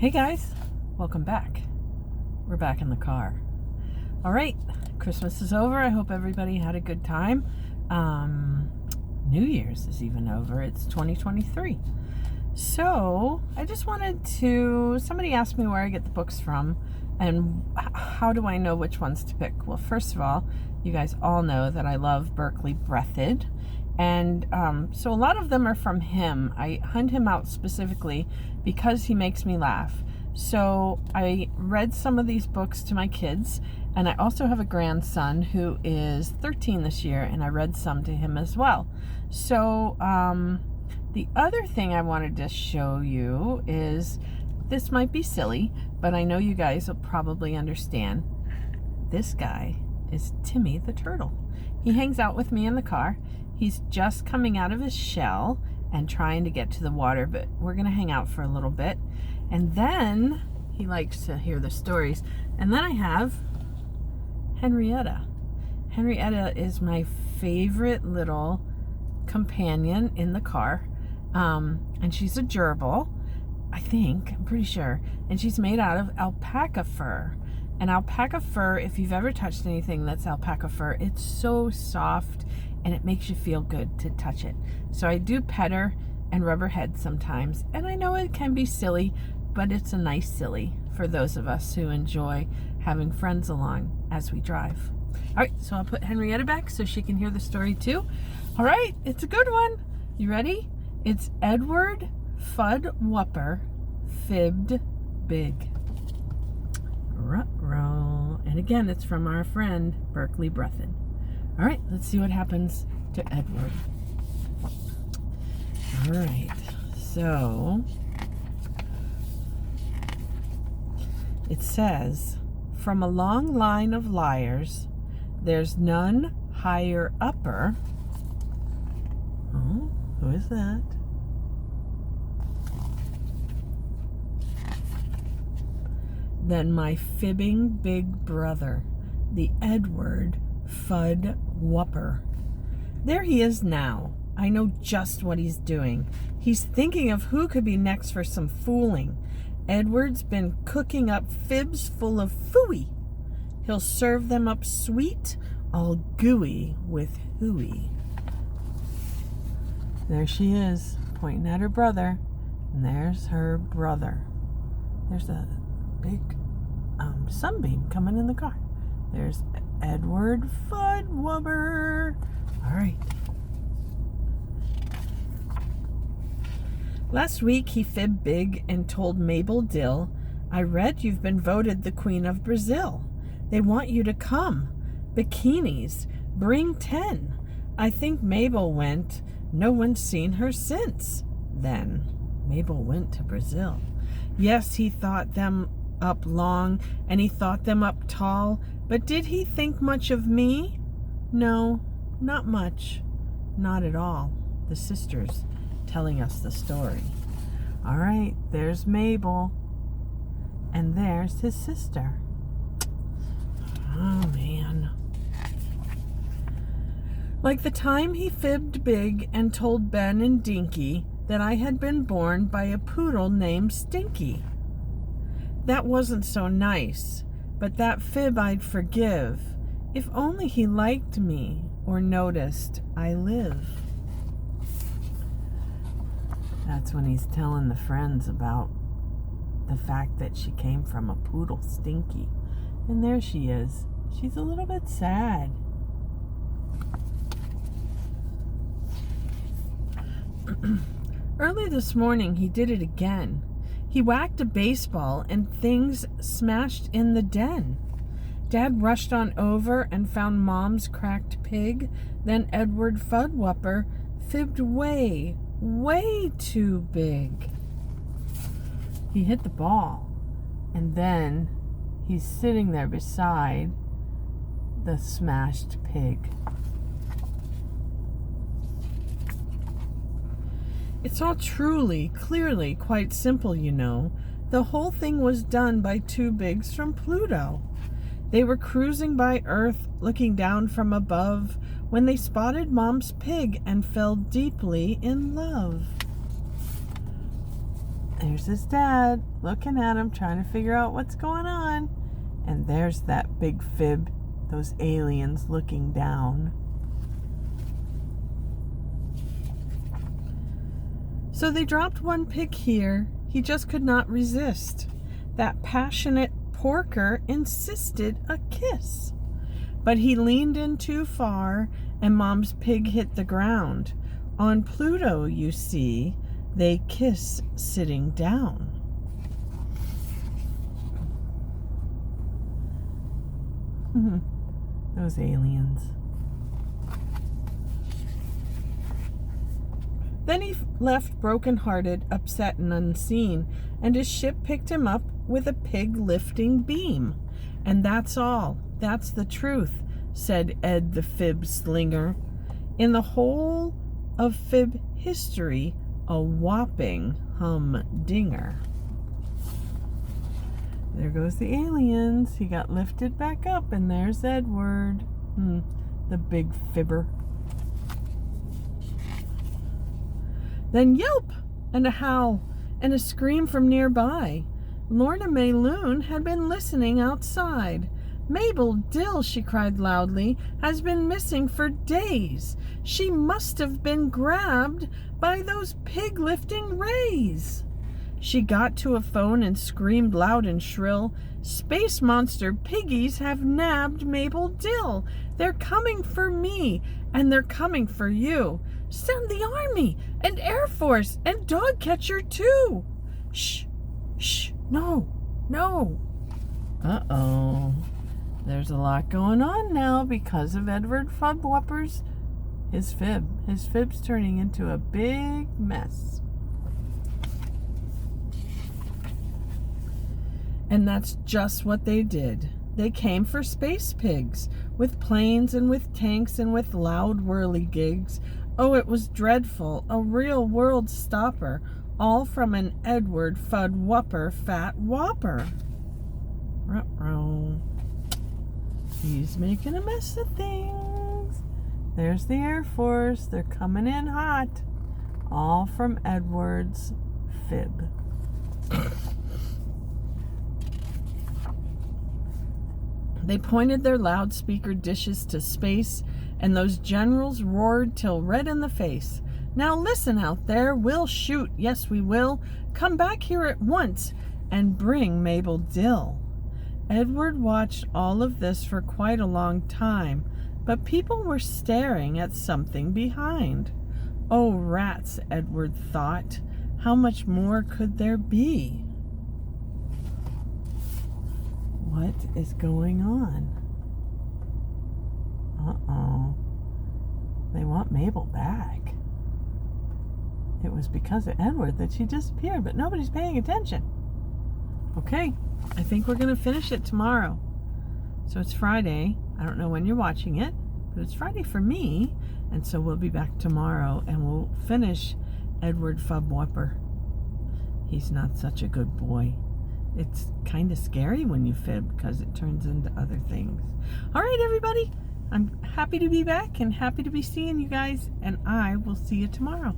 Hey guys, welcome back. We're back in the car. All right, Christmas is over. I hope everybody had a good time. New Year's is even over. It's 2023. So I just wanted to, somebody asked me where I get the books from and how do I know which ones to pick? Well, first of all, you guys all know that I love Berkeley Breathed. And so a lot of them are from him. I hunt him out specifically because he makes me laugh. So I read some of these books to my kids, and I also have a grandson who is 13 this year, and I read some to him as well. So the other thing I wanted to show you is, this might be silly, but I know you guys will probably understand. This guy is Timmy the turtle. He hangs out with me in the car. He's just coming out of his shell and trying to get to the water, but we're going to hang out for a little bit. And then he likes to hear the stories. And then I have Henrietta. Henrietta is my favorite little companion in the car. And she's a gerbil, I think. I'm pretty sure. And she's made out of alpaca fur. And alpaca fur, if you've ever touched anything that's alpaca fur, it's so soft and it makes you feel good to touch it. So I do pet her and rub her head sometimes. And I know it can be silly, but it's a nice silly for those of us who enjoy having friends along as we drive. All right, so I'll put Henrietta back so she can hear the story too. All right, it's a good one. You ready? It's Edwurd Fudwupper, Fibbed Big. Ruh-roh. And again, it's from our friend Berkeley Breathed. All right, let's see what happens to Edward. All right, so it says, from a long line of liars, there's none higher upper. Oh, who is that? Than my fibbing big brother, the Edwurd Fudwupper. There he is now. I know just what he's doing. He's thinking of who could be next for some fooling. Edward's been cooking up fibs full of phooey. He'll serve them up sweet, all gooey with hooey. There she is, pointing at her brother. And there's her brother. There's a big sunbeam coming in the car. There's Edward Fudwupper. All right. Last week he fibbed big and told Mabel Dill, I read you've been voted the Queen of Brazil. They want you to come. Bikinis. Bring 10. I think Mabel went. No one's seen her since. Then Mabel went to Brazil. Yes, he thought them up long, and he thought them up tall, but did he think much of me? No, not much. Not at all. The sisters telling us the story. All right, there's Mabel, and there's his sister. Oh, man. Like the time he fibbed big and told Ben and Dinky that I had been born by a poodle named Stinky. That wasn't so nice, but that fib I'd forgive, if only he liked me or noticed I live. That's when he's telling the friends about the fact that she came from a poodle, Stinky. And there she is. She's a little bit sad. Early this morning, he did it again. He whacked a baseball and things smashed in the den. Dad rushed on over and found Mom's cracked pig. Then Edward Fudwupper fibbed way, way too big. He hit the ball, and then he's sitting there beside the smashed pig. It's all truly, clearly, quite simple, you know. The whole thing was done by two bigs from Pluto. They were cruising by Earth, looking down from above, when they spotted Mom's pig and fell deeply in love. There's his dad looking at him, trying to figure out what's going on. And there's that big fib, those aliens looking down. So they dropped one pig here. He just could not resist. That passionate porker insisted a kiss. But he leaned in too far, and Mom's pig hit the ground. On Pluto, you see, they kiss sitting down. Those aliens. Then he left broken-hearted, upset and unseen, and his ship picked him up with a pig-lifting beam. And that's all. That's the truth, said Ed the Fib Slinger. In the whole of Fib history, a whopping humdinger. There goes the aliens. He got lifted back up, and there's Edward, the big fibber. Then yelp, and a howl, and a scream from nearby. Lorna May Loon had been listening outside. Mabel Dill, she cried loudly, has been missing for days. She must have been grabbed by those pig-lifting rays. She got to a phone and screamed loud and shrill, Space monster piggies have nabbed Mabel Dill. They're coming for me, and they're coming for you. Send the army, and Air Force, and dog catcher too. Shh, shh, no. Uh-oh. There's a lot going on now because of Edward Fudwupper's his fib. His fib's turning into a big mess. And that's just what they did. They came for space pigs, with planes and with tanks and with loud whirligigs. Oh, it was dreadful, a real world stopper, all from an Edward Fudwupper fat whopper. Ruh-roh. He's making a mess of things. There's the Air Force. They're coming in hot. All from Edward's fib. They pointed their loudspeaker dishes to space, and those generals roared till red in the face. Now listen out there, we'll shoot, yes we will. Come back here at once and bring Mabel Dill. Edward watched all of this for quite a long time, but people were staring at something behind. Oh, rats, Edward thought. How much more could there be? What is going on? Uh-oh. They want Mabel back. It was because of Edward that she disappeared, but nobody's paying attention. Okay, I think we're going to finish it tomorrow. So it's Friday. I don't know when you're watching it, but it's Friday for me. And so we'll be back tomorrow and we'll finish Edward Fudwupper. He's not such a good boy. It's kind of scary when you fib because it turns into other things. All right, everybody. I'm happy to be back and happy to be seeing you guys. And I will see you tomorrow.